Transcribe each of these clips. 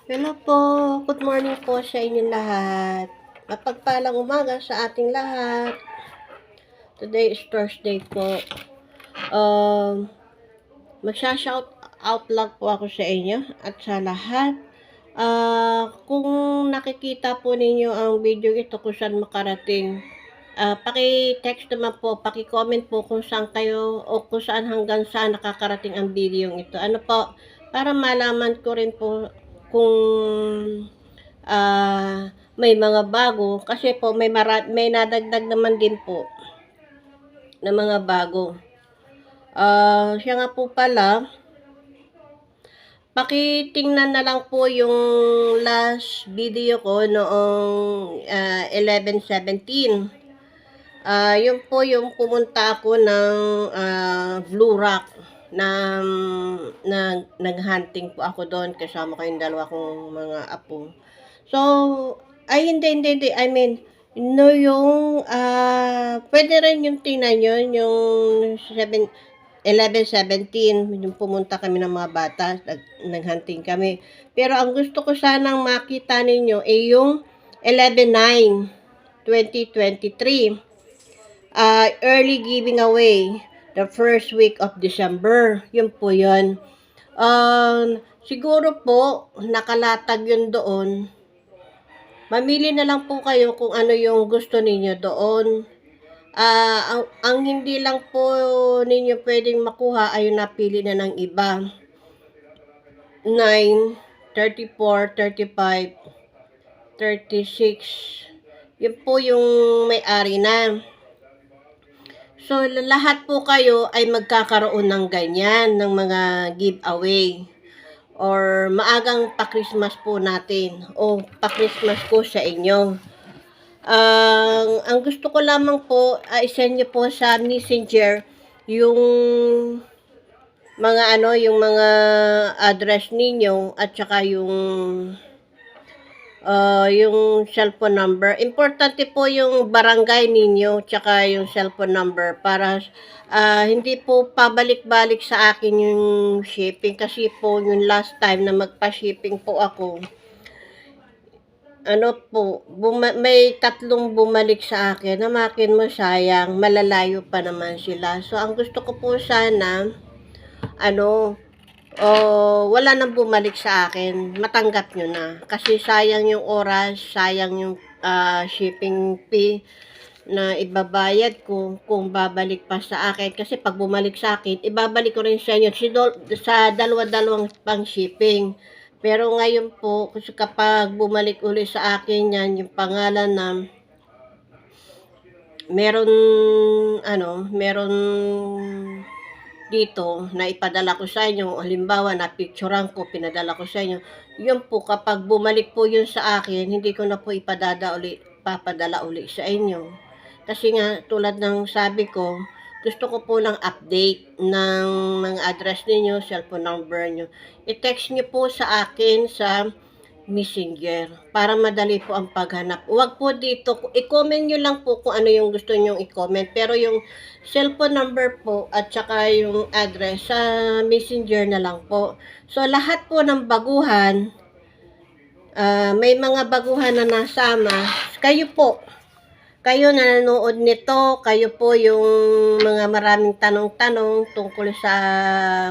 Hello po, good morning po sa inyong lahat. Mapagpalang umaga sa ating lahat. Today is Thursday po. Um, Magsha-shout out lang po ako sa inyo at sa lahat. Kung nakikita po ninyo ang video ito kung saan makarating, paki-text naman po, paki-comment po kung saan kayo o kung saan hanggang saan nakakarating ang video ito. Ano po, para malaman ko rin po kung may mga bago kasi po may nadagdag naman din po na mga bago. Siya nga po pala, pakitingnan na lang po yung last video ko noong 11/17. Yun po yung pumunta ako ng Blue Rock na nag-hunting po ako doon kasama ko yung dalawa kong mga apo. So, ay hindi. I mean, no yung, pwede rin yung tingnan yun, yung 11/17, yung pumunta kami ng mga bata, naghunting kami. Pero ang gusto ko sanang makita ninyo ay yung 11/9, 2023. Early giving away, the first week of December. Yun po yun. Siguro po, nakalatag yun doon. Mamili na lang po kayo kung ano yung gusto ninyo doon. Ang hindi lang po ninyo pwedeng makuha ay yung napili na ng iba. 9, 34, 35, 36. Yun po yung may-ari na. So, lahat po kayo ay magkakaroon ng ganyan, ng mga giveaway. Or maagang pa-Christmas po natin. O pa-Christmas ko sa inyo. Ang gusto ko lamang po, i-send nyo po sa Messenger yung yung mga address ninyo at saka yung cellphone number. Importante po yung barangay ninyo tsaka yung cellphone number para hindi po pabalik-balik sa akin yung shipping kasi po yung last time na magpa-shipping po ako, may 3 bumalik sa akin, hamakin mo sayang, malalayo pa naman sila. So, ang gusto ko po sana, wala nang bumalik sa akin, matanggap nyo na. Kasi sayang yung oras, sayang yung shipping fee na ibabayad ko kung babalik pa sa akin. Kasi pag bumalik sa akin, ibabalik ko rin sa inyo sa dalawa-dalawang pang shipping. Pero ngayon po, kasi kapag bumalik uli sa akin yan, yung pangalan na meron dito na ipadala ko sa inyo, halimbawa na picturean ko, pinadala ko sa inyo, yun po kapag bumalik po yun sa akin, hindi ko na po papadala uli sa inyo. Kasi nga, tulad ng sabi ko, gusto ko po ng update ng mga address ninyo, cellphone number nyo. I-text nyo po sa akin sa Messenger para madali po ang paghanap. Huwag po dito, i-comment nyo lang po kung ano yung gusto nyo i-comment. Pero yung cellphone number po at saka yung address sa Messenger na lang po. So, lahat po ng baguhan, may mga baguhan na nasama. Kayo na nanonood nito, kayo po yung mga maraming tanong-tanong tungkol sa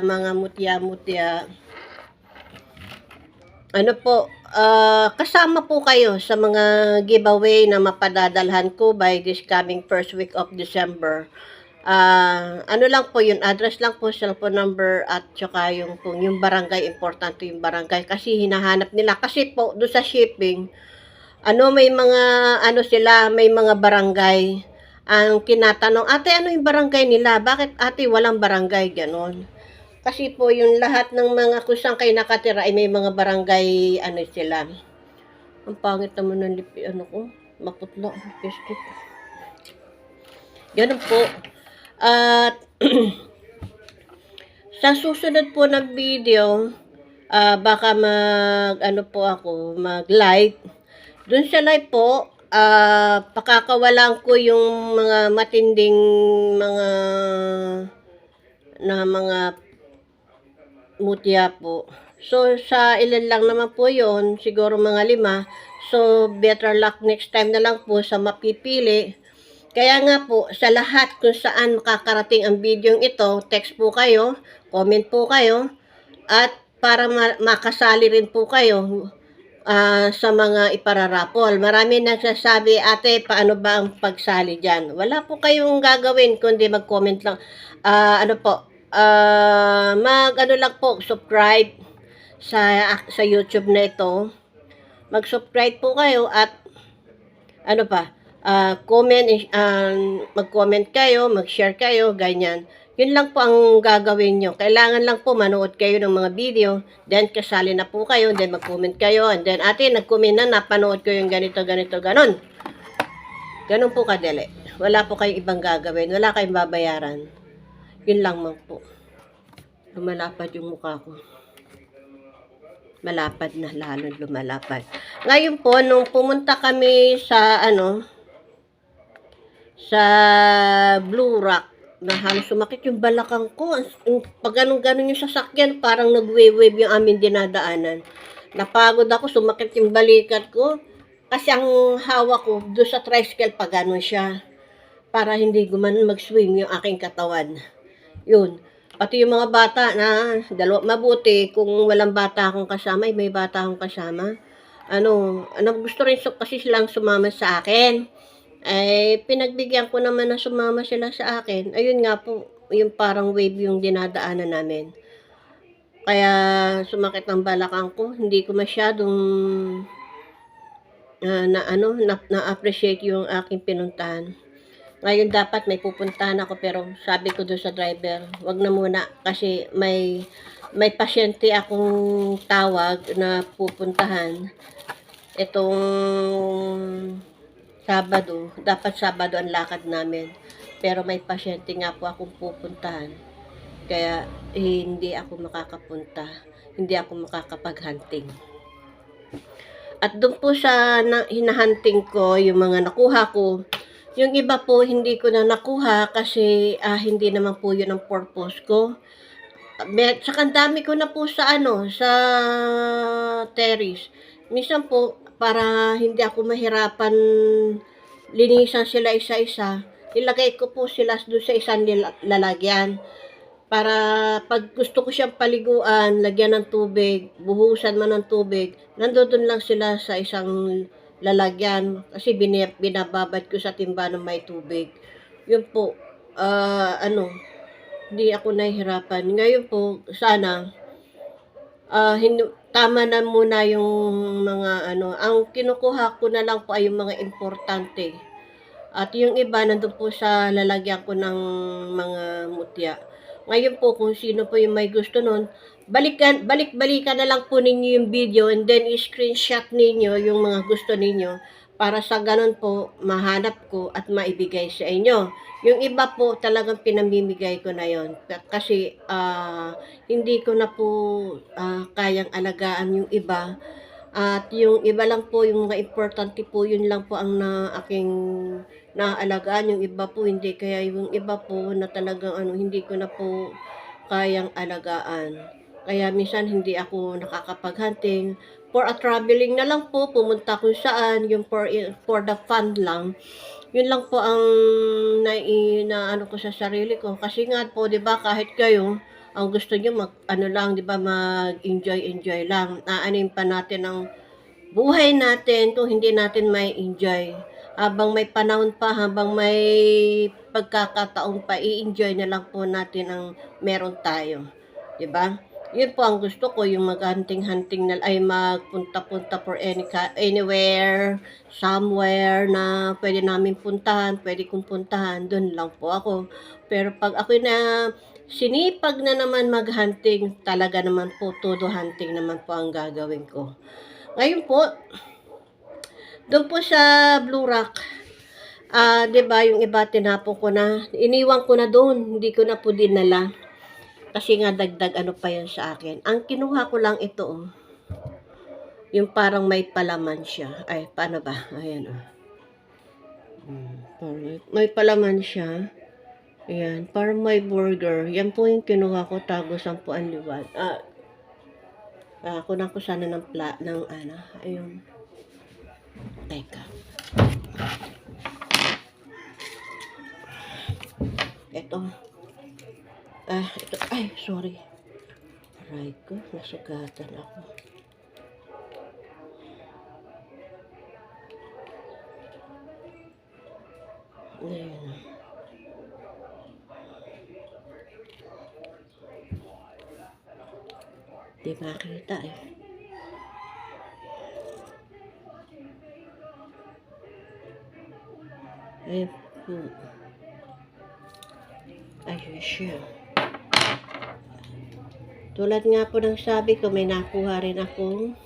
mga mutya-mutya. Kasama po kayo sa mga giveaway na mapadadalhan ko by this coming first week of December. Lang po yun, address lang po, cellphone number at saka yung barangay, importante yung barangay kasi hinahanap nila. Kasi po, doon sa shipping, may mga barangay. Ang tinatanong, ate, ano yung barangay nila? Bakit ate walang barangay? Ganon. Kasi po yung lahat ng mga kung saan kayo nakatira ay may mga barangay, sila. Ang pangit naman ng lipi, maputla, plastic. Ganon po. At, sa susunod po ng video, baka mag-live. Doon sa live po, pakakawalan ko yung mga matinding mga mutya po. So, sa ilan lang naman po yon, siguro mga 5. So, better luck next time na lang po sa mapipili. Kaya nga po, sa lahat kung saan makakarating ang videong ito, text po kayo, comment po kayo, at para makasali rin po kayo sa mga ipararapol. Marami nagsasabi, ate, paano ba ang pagsali dyan? Wala po kayong gagawin, kundi mag-comment lang. Ano po, mag-ano lang po, subscribe sa YouTube na ito. Mag-subscribe po kayo at ano pa, mag-comment kayo, mag-share kayo, ganyan. Yun lang po ang gagawin nyo. Kailangan lang po manood kayo ng mga video, then kasali na po kayo, then mag-comment kayo, and then ate, nag-comment na, napanood ko yung ganito, ganito, ganon. Ganon po kadali. Wala po kayong ibang gagawin, wala kayong babayaran. Yun lang man po. Lumalapad yung mukha ko. Malapad na, lalo lumalapad. Ngayon po, nung pumunta kami sa sa Blue Rock, na halos sumakit yung balakang ko. Pag ganun-ganun yung sasakyan, parang nag-wave-wave yung aming dinadaanan. Napagod ako, sumakit yung balikat ko. Kasi ang hawak ko, doon sa tricycle, pag ganun siya. Para hindi gumanon mag-swing yung aking katawan. Yun. Pati yung mga bata na mabuti kung walang bata akong kasama, may bata akong kasama. Gusto rin kasi silang sumama sa akin. Pinagbigyan ko naman na sumama sila sa akin. Ayun nga po, yung parang wave yung dinadaanan namin. Kaya sumakit ang balakang ko. Hindi ko masyadong na-appreciate yung aking pinuntahan. Ngayon dapat may pupuntahan ako, pero sabi ko doon sa driver, wag na muna kasi may pasyente akong tawag na pupuntahan. Itong Sabado, dapat Sabado ang lakad namin. Pero may pasyente nga po akong pupuntahan. Kaya hindi ako makakapunta. Hindi ako makakapag-hunting. At doon po sa hinahunting ko, yung mga nakuha ko, yung iba po hindi ko na nakuha kasi hindi naman po yun ang purpose ko. Saka dami ko na po sa sa terrace. Minsan po, para hindi ako mahirapan linisan sila isa-isa, ilagay ko po sila doon sa isang lalagyan. Para pag gusto ko siyang paliguan, lagyan ng tubig, buhusan man ng tubig, nandoon lang sila sa isang lalagyan. Kasi binababad ko sa timba ng may tubig. Yun po, hindi ako nahihirapan. Ngayon po, sana, tama na muna yung mga ang kinukuha ko na lang po ay yung mga importante. At yung iba, nandun po sa lalagyan ko ng mga mutya. Ngayon po, kung sino po yung may gusto nun, balik-balikan na lang po ninyo yung video and then i-screenshot ninyo yung mga gusto ninyo para sa ganun po, mahanap ko at maibigay sa inyo. Yung iba po, talagang pinamimigay ko na yon. Kasi, hindi ko na po kayang alagaan yung iba. At yung iba lang po, yung mga importante po, yun lang po ang aking naaalagaan. Yung iba po hindi. Kaya yung iba po na talagang hindi ko na po kayang alagaan. Kaya minsan hindi ako nakakapag-hunting. For a traveling na lang po, pumunta kung saan, yung for the fun lang. Yun lang po ang ko sa sarili ko. Kasi nga po, 'di ba, kahit kayo, ang gusto niyo lang, 'di ba, mag-enjoy lang. Aanin pa natin ang buhay natin kung hindi natin may enjoy. Habang may panahon pa, habang may pagkakataon pa, i-enjoy na lang po natin ang meron tayo. 'Di ba? Yun po ang gusto ko, yung mag-hunting-hunting na, ay magpunta-punta for anywhere, somewhere na pwede namin puntahan, pwede kong puntahan, doon lang po ako. Pero pag ako na sinipag na naman mag-hunting, talaga naman po, todo hunting naman po ang gagawin ko. Ngayon po, doon po sa Blue Rock, 'di ba, yung iba tinapon ko na, iniwan ko na doon, hindi ko na po dinala. Kasi nga dagdag pa yan sa akin. Ang kinuha ko lang ito, yung parang may palaman siya. Ay, paano ba? Ayan, may palaman siya. Ayan, parang may burger. Yan po yung kinuha ko, tago 10 liwat. Kunan ko sana ng ano, ayun. Teka. Ito. Ito. Ay, sorry. Aray ko, nasugatan ako. Ayan. Di makita eh. Ayun po. Ayun siya. Tulad nga po ng sabi ko, may nakuha rin akong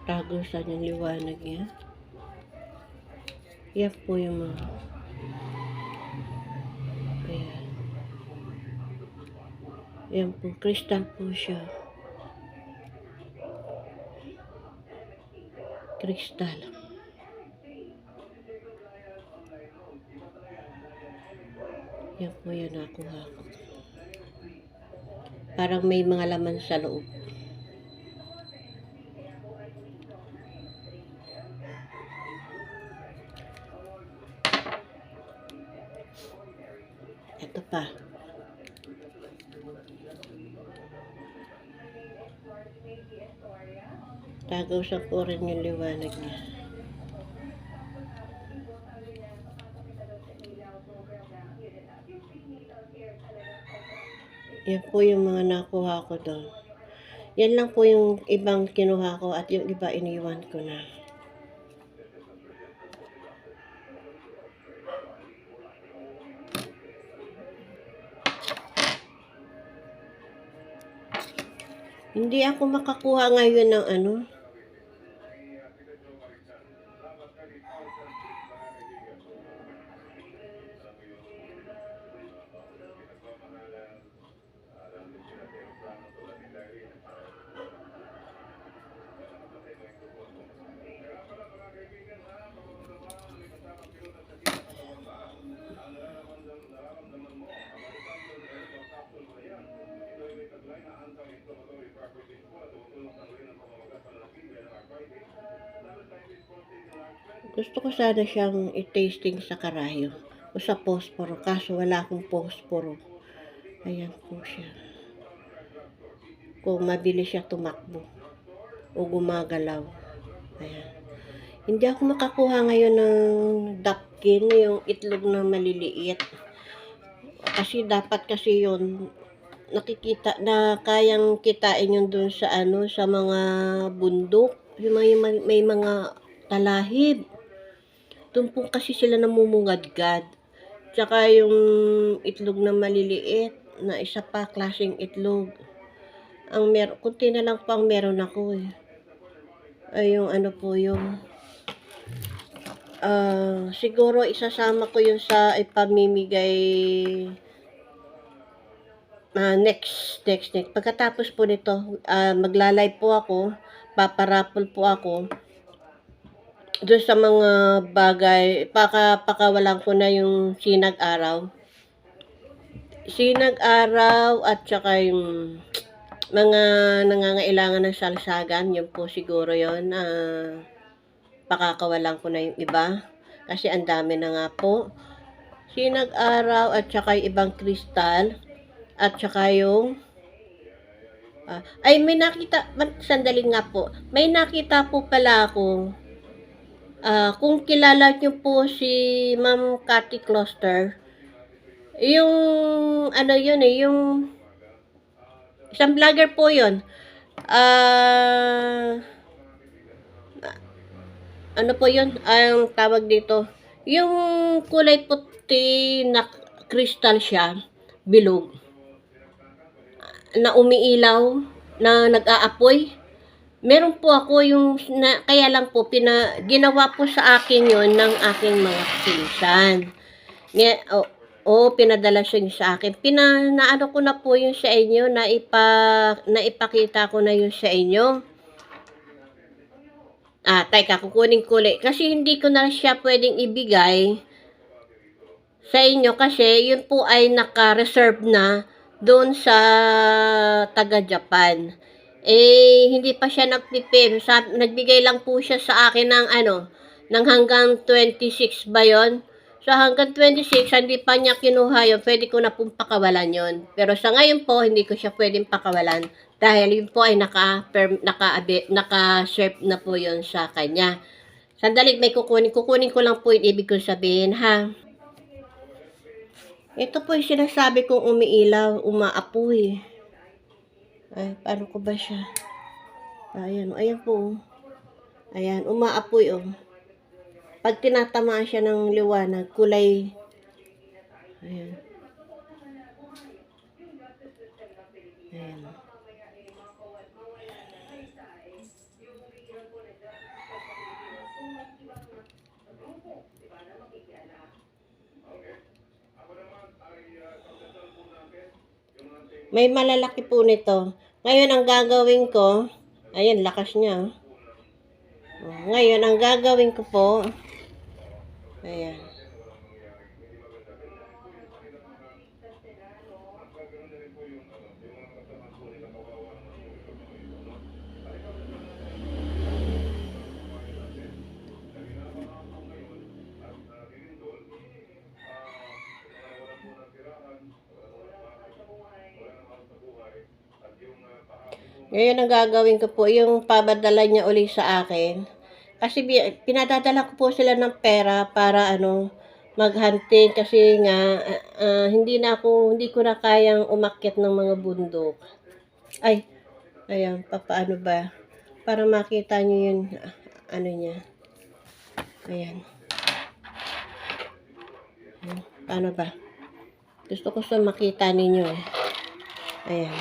tagusan yung liwanag niya. Yan po yung mga ayan. Yan po, crystal po siya. Crystal. Yan po yan nakuha ko. Parang may mga laman sa loob. Ito pa. Tagusan po rin yung liwanag niya. Yan po yung mga nakuha ko doon. Yan lang po yung ibang kinuha ko at yung iba iniwan ko na. Hindi ako makakuha ngayon ng ano. Gusto ko sana siyang i-tasting sa karayom o sa posporo, kaso wala akong posporo. Ayan po siya. Kung mabilis siya tumakbo o gumagalaw. Ayan. Hindi ako makakuha ngayon ng dapkin, yung itlog na maliliit. Kasi dapat kasi yun, nakikita na kayang kitain yun dun sa ano, sa mga bundok. Yung may mga talahib. Doon po kasi sila namumungadgad. Tsaka yung itlog na maliliit, na isa pa klaseng itlog. Kunti na lang pang meron ako eh. Ay yung ano po yung siguro isasama ko yun sa ipamimigay next. Pagkatapos po nito, magla-live po ako, paparapol po ako doon sa mga bagay, pakawalan ko na yung sinag-araw at saka yung mga nangangailangan ng salsagan, yun po siguro yun, pakakawalan ko na yung iba kasi ang dami na nga po. Sinag-araw at saka yung ibang kristal at saka yung may nakita, sandali nga po, may nakita po pala ako. Kung kilala niyo po si Ma'am Cathy Closter, yung ano yun eh, yung isang vlogger po yun. Ano po yun? Ang tawag dito, yung kulay puti na crystal siya, bilog, na umiilaw, na nag-aapoy. Meron po ako yung, kaya lang po, ginawa po sa akin yon ng aking mga pinsan. Pinadala siya sa akin. Naano ko na po yun sa inyo, naipakita ko na yun sa inyo. Teka, kukunin ko ulit. Kasi hindi ko na siya pwedeng ibigay sa inyo kasi yun po ay naka-reserve na doon sa taga-Japan. Eh, hindi pa siya nagpipi nagbigay lang po siya sa akin ng ano, ng hanggang 26 ba yun? So, hanggang 26 hindi pa niya kinuha yun, puwede ko na pong pakawalan yun. Pero sa ngayon po, hindi ko siya puwedeng pakawalan dahil yun po ay naka-serve na po yun sa kanya. Sandali, may kukunin ko lang po yung ibig kong sabihin, ha? Ito po yung sinasabi kong umiilaw, umaapoy. Ay, paano ko ba siya? Ayan, ayan po. Ayan, umaapoy, oh. Pag tinatamaan siya ng liwanag, kulay. Ayan. Ayan. May malalaki po nito. Ngayon, ang gagawin ko, ayan, lakas niya. Ngayon, ang gagawin ko po, ayan. Ngayon, ang gagawin ko po, yung papadala niya uli sa akin. Kasi pinadadala ko po sila ng pera para ano, maghunting kasi nga hindi ko na kayang umakyat ng mga bundok. Ay, ayan, papaano ba? Para makita niyo yung ano niya. Ayan. Ayan. Paano ba? Gusto ko sa makita ninyo eh. Ayan.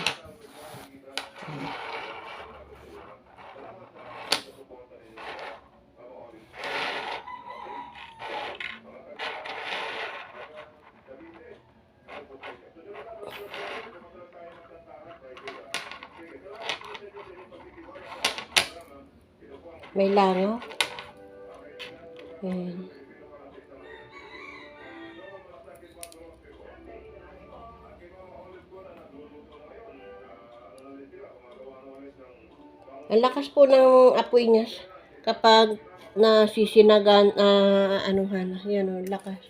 May langaw. Ayan. Ang lakas po ng apoy niya kapag nasisinagan, anuhan, yan o, lakas.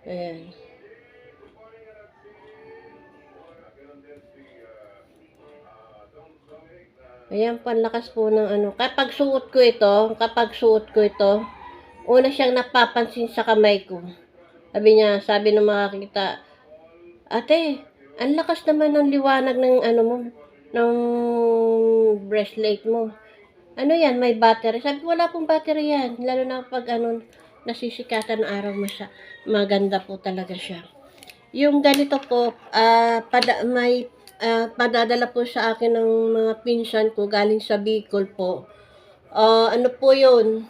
Ayan. Ayan, panlakas po ng ano. Kapag suot ko ito, una siyang napapansin sa kamay ko. Sabi ng makakita, ate, ang lakas naman ng liwanag ng ano mo, ng bracelet mo. Ano yan, may battery? Sabi ko, wala pong battery yan. Lalo na pag ano, nasisikatan ng araw mo siya. Maganda po talaga siya. Yung ganito po, padadala po sa akin ng mga pinsan ko galing sa Bicol po. Ano po yun?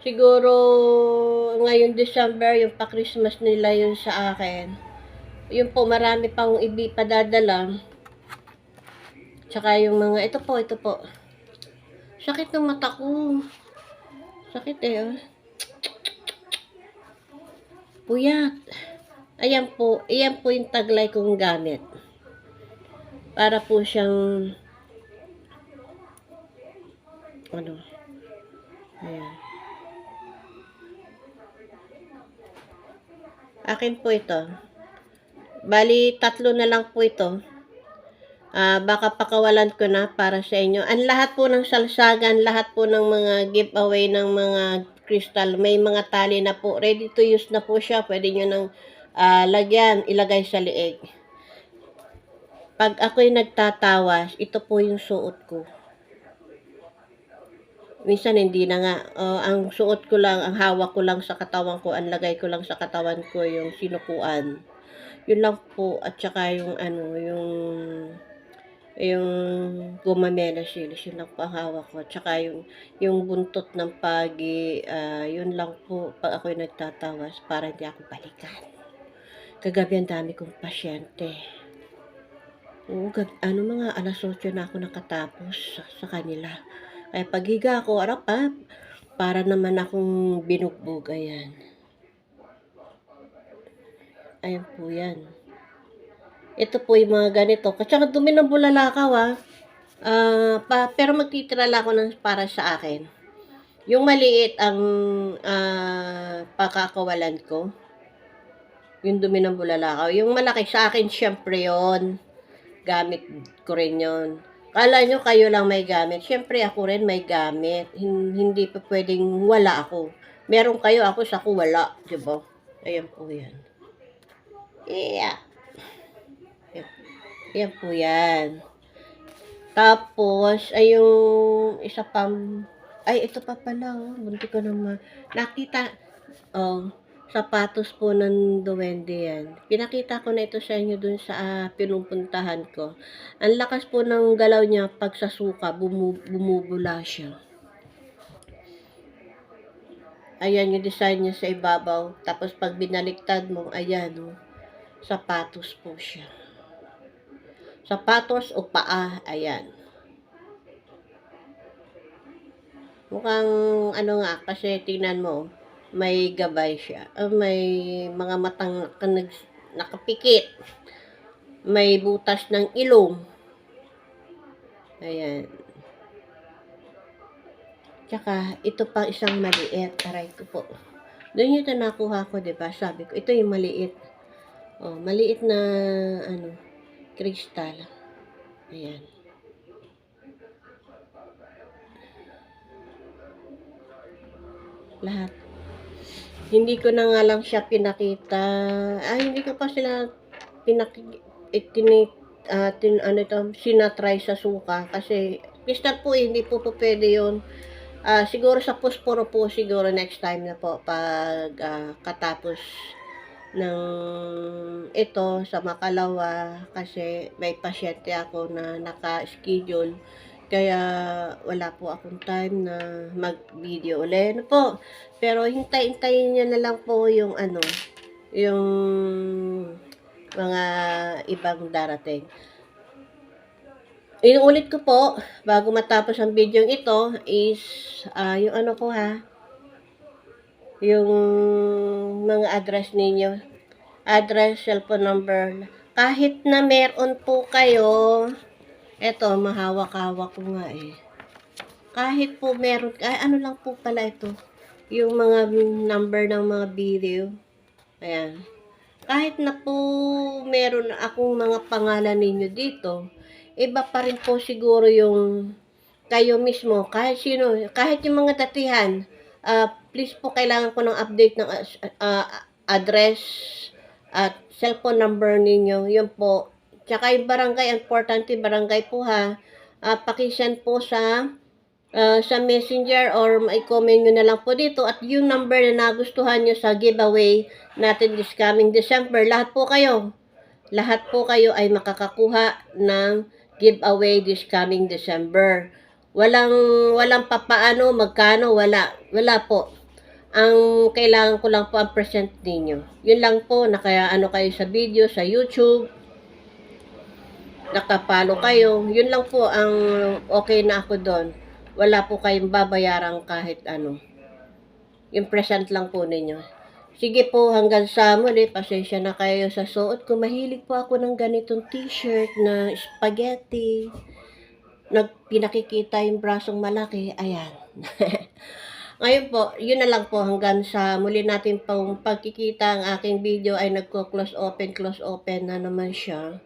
Siguro ngayon December, yung pa-Christmas nila yun sa akin. Yun po, marami pang padadala. Tsaka yung mga, ito po. Sakit ng mata ko. Sakit eh, oh. Puyat. Ayan po yung taglay kong gamit. Para po siyang, ano, ayan. Akin po ito. Bali, 3 na lang po ito. Baka pakawalan ko na para sa inyo. Ang lahat po ng salsagan, lahat po ng mga giveaway ng mga crystal, may mga tali na po. Ready to use na po siya. Pwede nyo nang lagyan, ilagay sa liig. Pag ako'y nagtatawas, ito po yung suot ko. Minsan hindi na nga. Ang suot ko lang, ang hawak ko lang sa katawan ko, ang lagay ko lang sa katawan ko yung sinukuan. Yun lang po. At saka yung ano, yung gumamela silis, yun lang po ang hawak ko. At saka yung buntot ng pagi, yun lang po pag ako'y nagtatawas para hindi ako balikan. Kagabi ang dami kong pasyente. Oo, mga alas 8 na ako nakatapos sa kanila. Kaya paghiga ko, para naman akong binugbog, ayan. Ayan po yan. Ito po yung mga ganito. Tsaka dumi ng bulalakaw, pero magtitira lang ako ng para sa akin. Yung maliit ang pakakawalan ko. Yung dumi ng bulalakaw. Yung malaki sa akin, syempre yon. Gamit ko rin yon. Kala nyo kayo lang may gamit. Syempre ako rin may gamit. Hindi pa pwedeng wala ako. Meron kayo, ako sa ko wala. Diba? Ayan po yan. Yeah. Yan po yan. Tapos, ay yung isa pang, ay ito pa pala, bunti ko naman. Nakita, sapatos po ng duwende yan. Pinakita ko na ito sa inyo dun sa pinupuntahan ko. Ang lakas po ng galaw niya pag sa suka, bumubula siya. Ayan yung design niya sa ibabaw. Tapos pag binaliktad mo, ayan sapatos po siya. Sapatos o paa, ayan. Mukhang nga, kasi tingnan mo, may gabay siya. May mga matang nakapikit. May butas ng ilong. Ayan. Tsaka, ito pang isang maliit. Aray ko po. Doon ito nakuha ko, diba? Sabi ko, ito yung maliit. Maliit na, kristal. Ayan. Lahat. Hindi ko na nga lang siya pinakita. Hindi ko pa sila sinatry sa suka. Kasi, kristal po hindi po pwede yun. Siguro sa posporo po, siguro next time na po pag katapos ng ito sa Makalawa, kasi may pasyente ako na naka-schedule, kaya wala po akong time na mag-video ulit. Po, pero hintayin nyo na lang po yung yung mga ibang darating. Inuulit ko po, bago matapos ang video ito, is yung ko yung mga address ninyo. Address, cellphone number. Kahit na meron po kayo, eto, mahawak-hawak ko nga Kahit po meron, ano lang po pala ito, yung mga number ng mga video. Ayan. Kahit na po meron akong mga pangalan ninyo dito, iba pa rin po siguro yung kayo mismo, kahit sino, kahit yung mga datihan, please po kailangan ko ng update ng address at cellphone number ninyo, yun po. Tsaka yung barangay, importante barangay po pakisend po sa messenger or i-comment nyo na lang po dito at yung number na nagustuhan nyo sa giveaway natin this coming December, lahat po kayo ay makakakuha ng giveaway this coming December. Walang papaano, magkano, wala po. Ang kailangan ko lang po ang present ninyo. Yun lang po, kayo sa video, sa YouTube, nakapalo kayo. Yun lang po ang okay na ako doon. Wala po kayong babayarang kahit ano. Yung present lang po ninyo. Sige po, hanggang sa muli, pasensya na kayo sa suot ko. Mahilig po ako ng ganitong t-shirt na spaghetti. Pinakikita yung brasong malaki. Ayan. Ngayon po, yun na lang po hanggang sa muli natin pong pagkikita. Ang aking video ay nagko-close open na naman siya.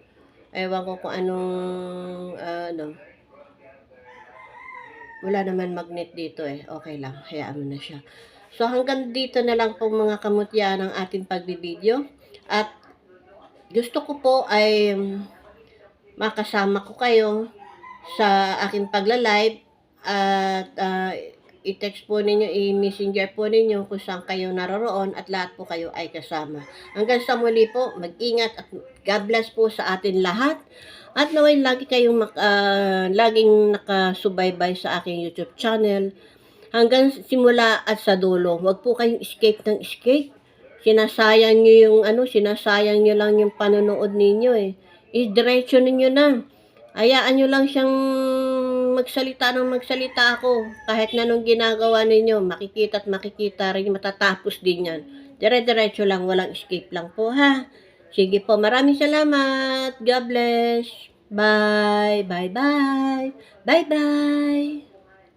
Ewan ko kung anong, wala naman magnet dito Okay lang, hayaan mo na siya. So hanggang dito na lang po mga kamutya ng ating pagbibideo. At gusto ko po ay makasama ko kayo sa aking pagla-live at i-text po ninyo, i-messenger po ninyo kung saan kayo naroroon at lahat po kayo ay kasama. Hanggang sa muli po, mag-ingat at God bless po sa atin lahat. At naway lagi kayong laging nakasubaybay sa aking YouTube channel hanggang simula at sa dulo. Huwag po kayong escape ng escape. Sinasayang nyo lang yung panonood ninyo I-diretso ninyo na. Hayaan nyo lang siyang magsalita ako. Kahit na nung ginagawa ninyo, makikita rin, matatapos din yan. Dire-diretso lang, walang escape lang po Sige po, maraming salamat. God bless. Bye. Bye-bye. Bye-bye.